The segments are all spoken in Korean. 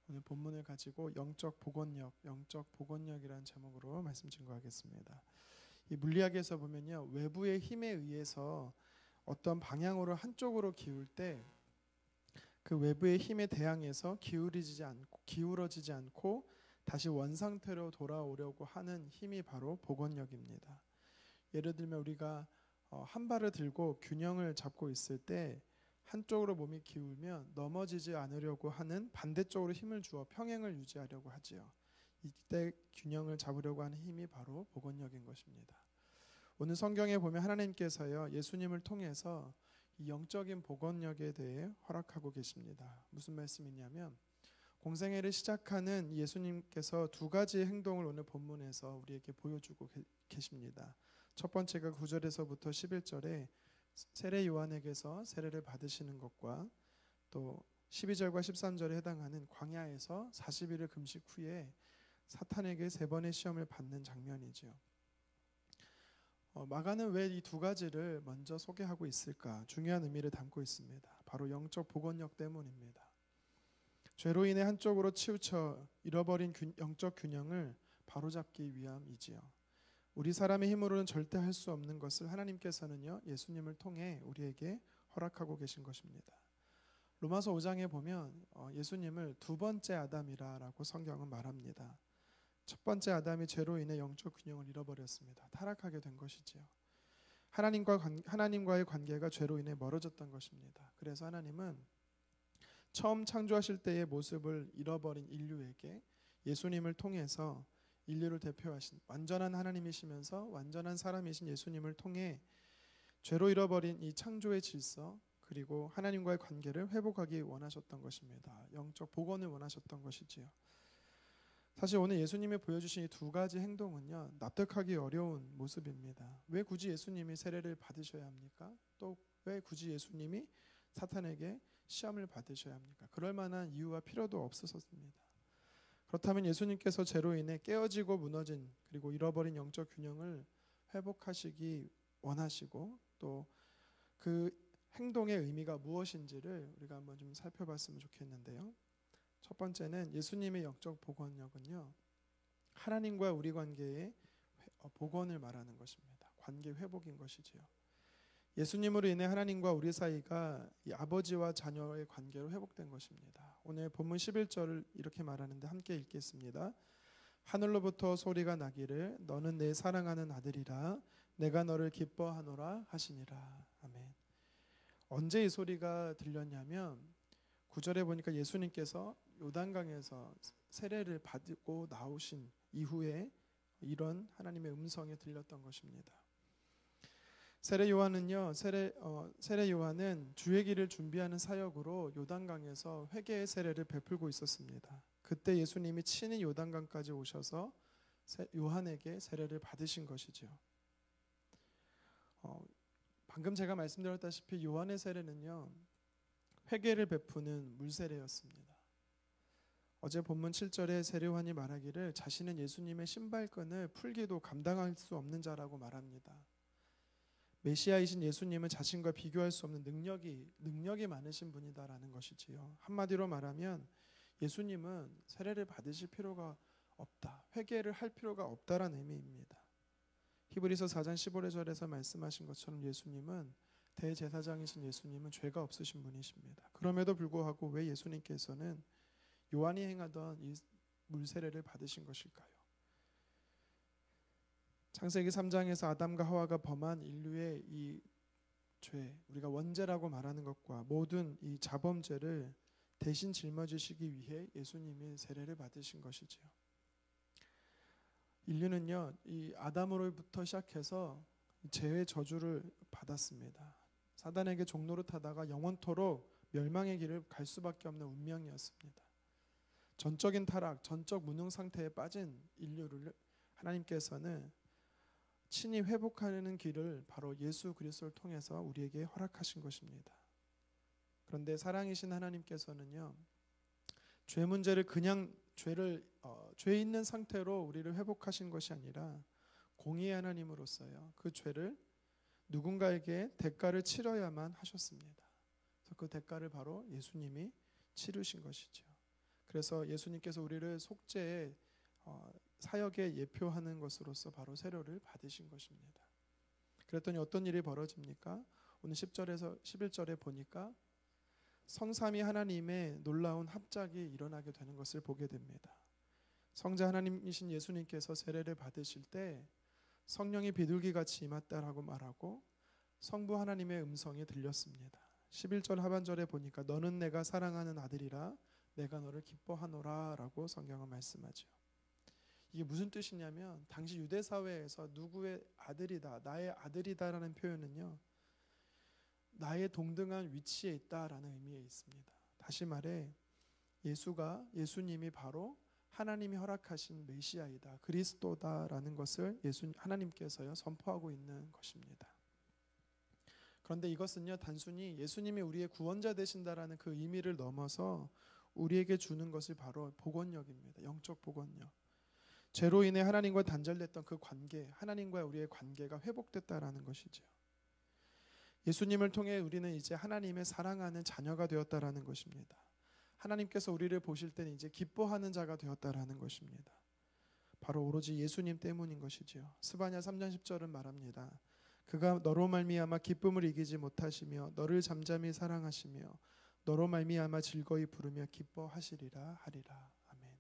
오늘 본문을 가지고 영적 복원력이라는 제목으로 말씀 증거하겠습니다. 이 물리학에서 보면요, 외부의 힘에 의해서 어떤 방향으로 한쪽으로 기울 때 그 외부의 힘에 대항해서 기울어지지 않고 다시 원상태로 돌아오려고 하는 힘이 바로 복원력입니다. 예를 들면 우리가 한 발을 들고 균형을 잡고 있을 때 한쪽으로 몸이 기울면 넘어지지 않으려고 하는 반대쪽으로 힘을 주어 평행을 유지하려고 하지요. 이때 균형을 잡으려고 하는 힘이 바로 복원력인 것입니다. 오늘 성경에 보면 하나님께서요, 예수님을 통해서 이 영적인 복원력에 대해 허락하고 계십니다. 무슨 말씀이냐면 공생애를 시작하는 예수님께서 두 가지 행동을 오늘 본문에서 우리에게 보여주고 계십니다. 첫 번째가 9절에서부터 11절에 세례 요한에게서 세례를 받으시는 것과 또 12절과 13절에 해당하는 광야에서 40일을 금식 후에 사탄에게 3번의 시험을 받는 장면이죠. 마가는 왜 이 두 가지를 먼저 소개하고 있을까? 중요한 의미를 담고 있습니다. 바로 영적 복원력 때문입니다. 죄로 인해 한쪽으로 치우쳐 잃어버린 영적 균형을 바로잡기 위함이지요. 우리 사람의 힘으로는 절대 할 수 없는 것을 하나님께서는요, 예수님을 통해 우리에게 허락하고 계신 것입니다. 로마서 5장에 보면 예수님을 두 번째 아담이라고 성경은 말합니다. 첫 번째 아담이 죄로 인해 영적 균형을 잃어버렸습니다. 타락하게 된 것이지요. 하나님과의 관계가 죄로 인해 멀어졌던 것입니다. 그래서 하나님은 처음 창조하실 때의 모습을 잃어버린 인류에게 예수님을 통해서 인류를 대표하신 완전한 하나님이시면서 완전한 사람이신 예수님을 통해 죄로 잃어버린 이 창조의 질서 그리고 하나님과의 관계를 회복하기 원하셨던 것입니다. 영적 복원을 원하셨던 것이지요. 사실 오늘 예수님이 보여주신 이 두 가지 행동은요, 납득하기 어려운 모습입니다. 왜 굳이 예수님이 세례를 받으셔야 합니까? 또 왜 굳이 예수님이 사탄에게 시험을 받으셔야 합니까? 그럴 만한 이유와 필요도 없었습니다. 그렇다면 예수님께서 죄로 인해 깨어지고 무너진 그리고 잃어버린 영적 균형을 회복하시기 원하시고 또 그 행동의 의미가 무엇인지를 우리가 한번 좀 살펴봤으면 좋겠는데요. 첫 번째는 예수님의 영적 복원력은요, 하나님과 우리 관계의 복원을 말하는 것입니다. 관계 회복인 것이지요. 예수님으로 인해 하나님과 우리 사이가 이 아버지와 자녀의 관계로 회복된 것입니다. 오늘 본문 11절을 이렇게 말하는데 함께 읽겠습니다. 하늘로부터 소리가 나기를 너는 내 사랑하는 아들이라 내가 너를 기뻐하노라 하시니라. 아멘. 언제 이 소리가 들렸냐면 9절에 보니까 예수님께서 요단강에서 세례를 받고 나오신 이후에 이런 하나님의 음성이 들렸던 것입니다. 세례 요한은 주의 길을 준비하는 사역으로 요단강에서 회개의 세례를 베풀고 있었습니다. 그때 예수님이 친히 요단강까지 오셔서 요한에게 세례를 받으신 것이죠. 방금 제가 말씀드렸다시피 요한의 세례는요, 회개를 베푸는 물세례였습니다. 어제 본문 7절에 세례 요한이 말하기를 자신은 예수님의 신발끈을 풀기도 감당할 수 없는 자라고 말합니다. 메시아이신 예수님은 자신과 비교할 수 없는 능력이 많으신 분이다라는 것이지요. 한마디로 말하면 예수님은 세례를 받으실 필요가 없다, 회개를 할 필요가 없다라는 의미입니다. 히브리서 4장 15절에서 말씀하신 것처럼 예수님은 대제사장이신 예수님은 죄가 없으신 분이십니다. 그럼에도 불구하고 왜 예수님께서는 요한이 행하던 이 물세례를 받으신 것일까요? 창세기 3장에서 아담과 하와가 범한 인류의 이 죄, 우리가 원죄라고 말하는 것과 모든 이 자범죄를 대신 짊어지시기 위해 예수님이 세례를 받으신 것이지요. 인류는요, 이 아담으로부터 시작해서 죄의 저주를 받았습니다. 사단에게 종노릇하다가 영원토록 멸망의 길을 갈 수밖에 없는 운명이었습니다. 전적인 타락, 전적 무능 상태에 빠진 인류를 하나님께서는 친히 회복하는 길을 바로 예수 그리스도를 통해서 우리에게 허락하신 것입니다. 그런데 사랑이신 하나님께서는요, 죄 문제를 그냥 죄 있는 상태로 우리를 회복하신 것이 아니라 공의의 하나님으로서요, 그 죄를 누군가에게 대가를 치러야만 하셨습니다. 그래서 그 대가를 바로 예수님이 치르신 것이죠. 그래서 예수님께서 우리를 속죄의 사역에 예표하는 것으로서 바로 세례를 받으신 것입니다. 그랬더니 어떤 일이 벌어집니까? 오늘 10절에서 11절에 보니까 성삼위 하나님의 놀라운 합작이 일어나게 되는 것을 보게 됩니다. 성자 하나님이신 예수님께서 세례를 받으실 때 성령이 비둘기같이 임했다라고 말하고 성부 하나님의 음성이 들렸습니다. 11절 하반절에 보니까 너는 내가 사랑하는 아들이라 내가 너를 기뻐하노라 라고 성경은 말씀하죠. 이게 무슨 뜻이냐면 당시 유대 사회에서 누구의 아들이다, 나의 아들이다라는 표현은요, 나의 동등한 위치에 있다라는 의미에 있습니다. 다시 말해 예수님이 바로 하나님이 허락하신 메시아이다, 그리스도다라는 것을 하나님께서요 선포하고 있는 것입니다. 그런데 이것은요 단순히 예수님이 우리의 구원자 되신다라는 그 의미를 넘어서 우리에게 주는 것이 바로 복원력입니다. 영적 복원력. 죄로 인해 하나님과 단절됐던 그 관계, 하나님과 우리의 관계가 회복됐다라는 것이죠. 예수님을 통해 우리는 이제 하나님의 사랑하는 자녀가 되었다라는 것입니다. 하나님께서 우리를 보실 때는 이제 기뻐하는 자가 되었다라는 것입니다. 바로 오로지 예수님 때문인 것이지요. 스바냐 3장 10절은 말합니다. 그가 너로 말미암아 기쁨을 이기지 못하시며 너를 잠잠히 사랑하시며 너로 말미암아 즐거이 부르며 기뻐하시리라 하리라. 아멘.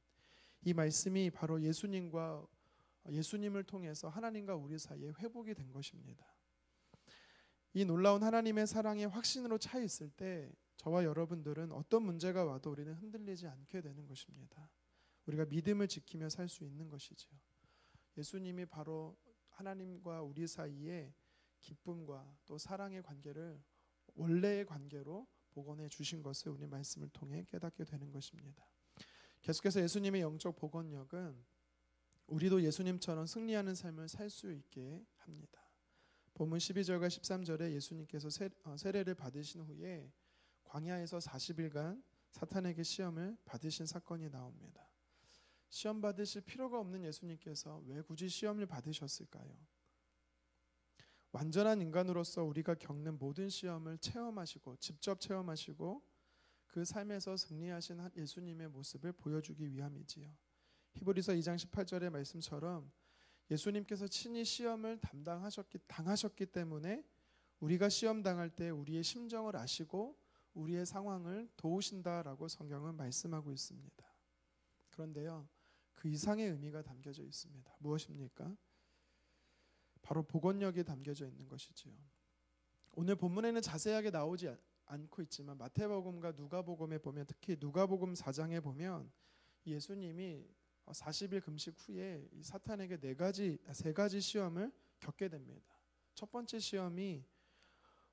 이 말씀이 바로 예수님을 통해서 하나님과 우리 사이에 회복이 된 것입니다. 이 놀라운 하나님의 사랑의 확신으로 차 있을 때 저와 여러분들은 어떤 문제가 와도 우리는 흔들리지 않게 되는 것입니다. 우리가 믿음을 지키며 살 수 있는 것이죠. 예수님이 바로 하나님과 우리 사이에 기쁨과 또 사랑의 관계를 원래의 관계로 복원해 주신 것을 우리 말씀을 통해 깨닫게 되는 것입니다. 계속해서 예수님의 영적 복원력은 우리도 예수님처럼 승리하는 삶을 살 수 있게 합니다. 본문 12절과 13절에 예수님께서 세례를 받으신 후에 광야에서 40일간 사탄에게 시험을 받으신 사건이 나옵니다. 시험 받으실 필요가 없는 예수님께서 왜 굳이 시험을 받으셨을까요? 완전한 인간으로서 우리가 겪는 모든 시험을 체험하시고 직접 체험하시고 그 삶에서 승리하신 예수님의 모습을 보여주기 위함이지요. 히브리서 2장 18절의 말씀처럼 예수님께서 친히 시험을 당하셨기 때문에 우리가 시험 당할 때 우리의 심정을 아시고 우리의 상황을 도우신다라고 성경은 말씀하고 있습니다. 그런데요, 그 이상의 의미가 담겨져 있습니다. 무엇입니까? 바로 복원력이 담겨져 있는 것이지요. 오늘 본문에는 자세하게 나오지 않고 있지만 마태복음과 누가복음에 보면, 특히 누가복음 4장에 보면 예수님이 40일 금식 후에 이 사탄에게 세 가지 시험을 겪게 됩니다. 첫 번째 시험이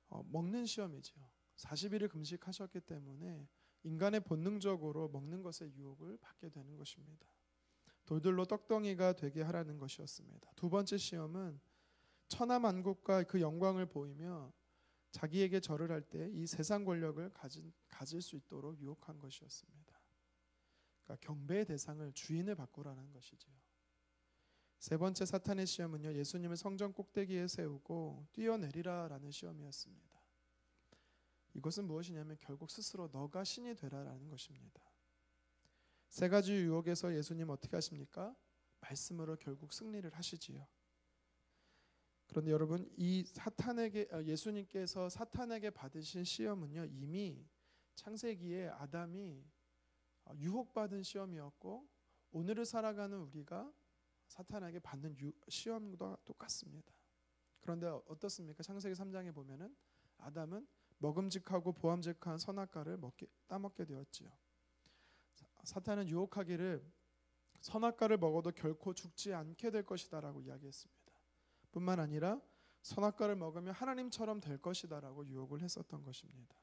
먹는 시험이죠. 40일을 금식하셨기 때문에 인간의 본능적으로 먹는 것의 유혹을 받게 되는 것입니다. 돌들로 떡덩이가 되게 하라는 것이었습니다. 두 번째 시험은 천하만국과 그 영광을 보이며 자기에게 절을 할 때 이 세상 권력을 가질 수 있도록 유혹한 것이었습니다. 그러니까 경배의 대상을 주인을 바꾸라는 것이지요. 세 번째 사탄의 시험은요, 예수님을 성전 꼭대기에 세우고 뛰어내리라라는 시험이었습니다. 이것은 무엇이냐면 결국 스스로 너가 신이 되라라는 것입니다. 세 가지 유혹에서 예수님 어떻게 하십니까? 말씀으로 결국 승리를 하시지요. 그런데 여러분, 예수님께서 사탄에게 받으신 시험은요, 이미 창세기에 아담이 유혹받은 시험이었고 오늘을 살아가는 우리가 사탄에게 받는 시험과 똑같습니다. 그런데 어떻습니까? 창세기 3장에 보면은 아담은 먹음직하고 보암직한 선악과를 따먹게 되었지요. 사탄은 유혹하기를 선악과를 먹어도 결코 죽지 않게 될 것이다라고 이야기했습니다. 뿐만 아니라 선악과를 먹으면 하나님처럼 될 것이다라고 유혹을 했었던 것입니다.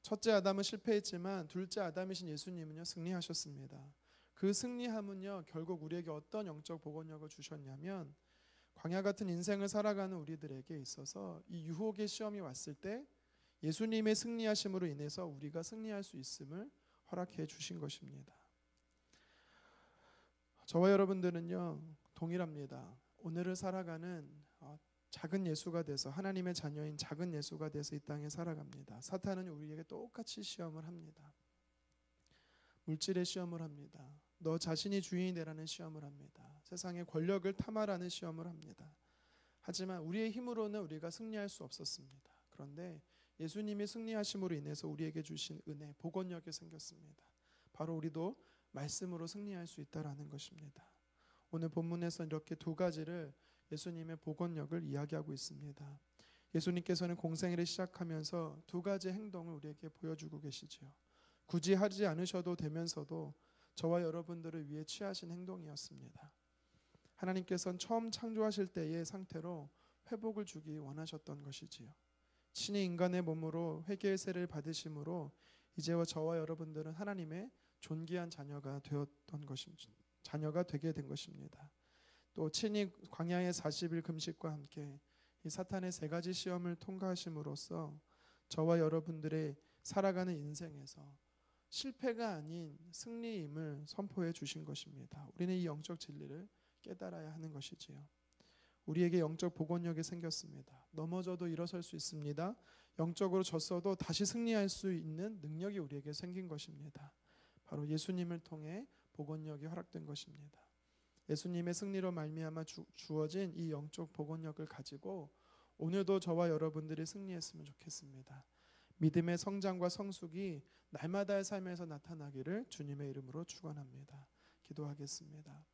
첫째 아담은 실패했지만 둘째 아담이신 예수님은요 승리하셨습니다. 그 승리함은요 결국 우리에게 어떤 영적 복원력을 주셨냐면 광야 같은 인생을 살아가는 우리들에게 있어서 이 유혹의 시험이 왔을 때 예수님의 승리하심으로 인해서 우리가 승리할 수 있음을 허락해 주신 것입니다. 저와 여러분들은요 동일합니다. 오늘을 살아가는 작은 예수가 돼서 하나님의 자녀인 작은 예수가 돼서 이 땅에 살아갑니다. 사탄은 우리에게 똑같이 시험을 합니다. 물질의 시험을 합니다. 너 자신이 주인이 되라는 시험을 합니다. 세상의 권력을 탐하라는 시험을 합니다. 하지만 우리의 힘으로는 우리가 승리할 수 없었습니다. 그런데 예수님이 승리하심으로 인해서 우리에게 주신 은혜, 복원력이 생겼습니다. 바로 우리도 말씀으로 승리할 수 있다라는 것입니다. 오늘 본문에서 이렇게 두 가지를 예수님의 복원력을 이야기하고 있습니다. 예수님께서는 공생애를 시작하면서 두 가지 행동을 우리에게 보여주고 계시지요. 굳이 하지 않으셔도 되면서도 저와 여러분들을 위해 취하신 행동이었습니다. 하나님께서는 처음 창조하실 때의 상태로 회복을 주기 원하셨던 것이지요. 신이 인간의 몸으로 회개의 세를 받으심으로 이제와 저와 여러분들은 하나님의 존귀한 자녀가 되었던 것입니다. 자녀가 되게 된 것입니다. 또 친히 광야의 40일 금식과 함께 이 사탄의 세 가지 시험을 통과하심으로써 저와 여러분들의 살아가는 인생에서 실패가 아닌 승리임을 선포해 주신 것입니다. 우리는 이 영적 진리를 깨달아야 하는 것이지요. 우리에게 영적 복원력이 생겼습니다. 넘어져도 일어설 수 있습니다. 영적으로 졌어도 다시 승리할 수 있는 능력이 우리에게 생긴 것입니다. 바로 예수님을 통해 복원력이 허락된 것입니다. 예수님의 승리로 말미암아 주어진 이 영적 복원력을 가지고 오늘도 저와 여러분들이 승리했으면 좋겠습니다. 믿음의 성장과 성숙이 날마다의 삶에서 나타나기를 주님의 이름으로 축원합니다. 기도하겠습니다.